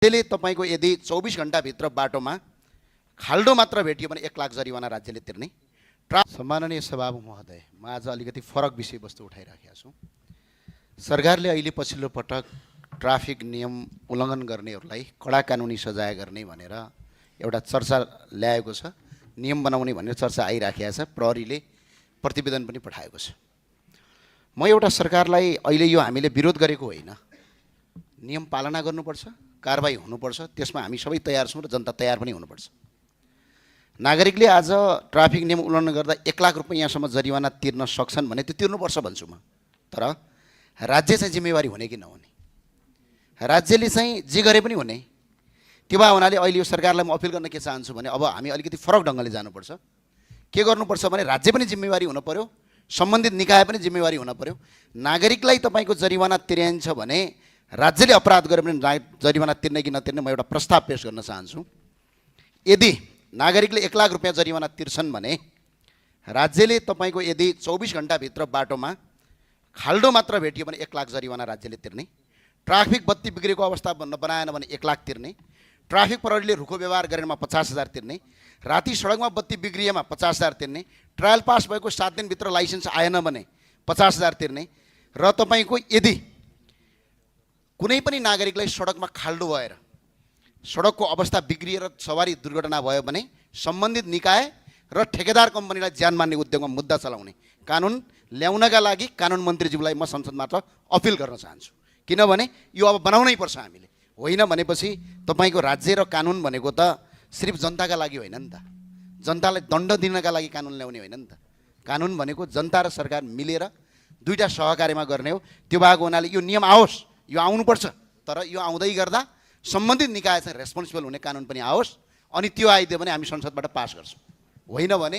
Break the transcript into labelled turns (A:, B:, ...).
A: त्यसले तपाईको यदि 24 घण्टाभित्र बाटोमा खाल्डो मात्र भेटियो भने 1 लाख जरिवाना राज्यले तिर्ने। सम्माननीय सभामुख महोदय, म आज अलिकति फरक विषयवस्तु उठाइराखेको छु। सरकारले अहिले पछिल्लो पटक ट्राफिक नियम उल्लङ्घन गर्नेहरूलाई कडा कानुनी सजाय गर्ने भनेर एउटा चर्चा ल्याएको छ, नियम बनाउने भनेर चर्चा आइराखेको छ। प्रहरीले प्रतिवेदन पनि पठाएको छ। म एउटा सरकारलाई अहिले यो हामीले विरोध गरेको होइन, नियम पालना गर्नुपर्छ, कारबाही हुनुपर्छ, त्यसमा हामी सबै तयार छौँ र जनता तयार पनि हुनुपर्छ। नागरिकले आज ट्राफिक नियम उल्लङ्घन गर्दा 1 लाख रुपैयाँसम्म जरिवाना तिर्न सक्छन् भने त्यो तिर्नुपर्छ भन्छु म। तर राज्य चाहिँ जिम्मेवारी हुने कि नहुने, राज्यले चाहिँ जे गरे पनि हुने, त्यो भए हुनाले अहिले यो सरकारलाई म अपिल गर्न के चाहन्छु भने अब हामी अलिकति फरक ढङ्गले जानुपर्छ। के गर्नुपर्छ भने राज्य पनि जिम्मेवारी हुन पर्यो, सम्बन्धित निकाय पनि जिम्मेवारी हुन पर्यो। नागरिकलाई तपाईँको जरिवाना तिर्याइन्छ भने राज्यले अपराध गरे पनि जरिवाना तिर्ने कि नतिर्ने म एउटा प्रस्ताव पेश गर्न चाहन्छु। यदि नागरिकले 1 लाख रुपैयाँ जरिवाना तिर्छन् भने राज्यले तपाईँको यदि 24 घण्टाभित्र बाटोमा खाल्डो मात्र भेटियो भने 1 लाख जरिवाना राज्यले तिर्ने। ट्राफिक बत्ती बिग्रेको अवस्था बनाएन भने 1 लाख तिर्ने। ट्राफिक प्रहरीले रुखो व्यवहार गरेमा 50,000 तिर्ने। राति सडकमा बत्ती बिग्रिएमा 50,000 तिर्ने। ट्रायल पास भएको 7 दिनभित्र लाइसेन्स आएन भने 50,000 तिर्ने। र तपाईँको यदि कुनै पनि नागरिकलाई सडकमा खाल्डो भएर सडकको अवस्था बिग्रिएर सवारी दुर्घटना भयो भने सम्बन्धित निकाय र ठेकेदार कम्पनीलाई ज्यान मार्ने उद्योगमा मुद्दा चलाउने कानुन ल्याउनका लागि कानुन मन्त्रीज्यूलाई म संसदबाट अपिल गर्न चाहन्छु। किनभने यो अब बनाउनै पर्छ हामीले, होइन भनेपछि तपाईँको राज्य र कानुन भनेको त सिर्फ जनताका लागि होइन नि त, जनतालाई दण्ड दिनका लागि कानुन ल्याउने होइन नि त। कानुन भनेको जनता र सरकार मिलेर दुईटा सहकार्यमा गर्ने हो। त्यो भएको हुनाले यो नियम आओस्, यो आउनुपर्छ, तर यो आउँदै गर्दा सम्बन्धित निकाय चाहिँ रेस्पोन्सिबल हुने कानुन पनि आओस्, अनि त्यो आइदियो भने हामी संसदबाट पास गर्छौँ। होइन भने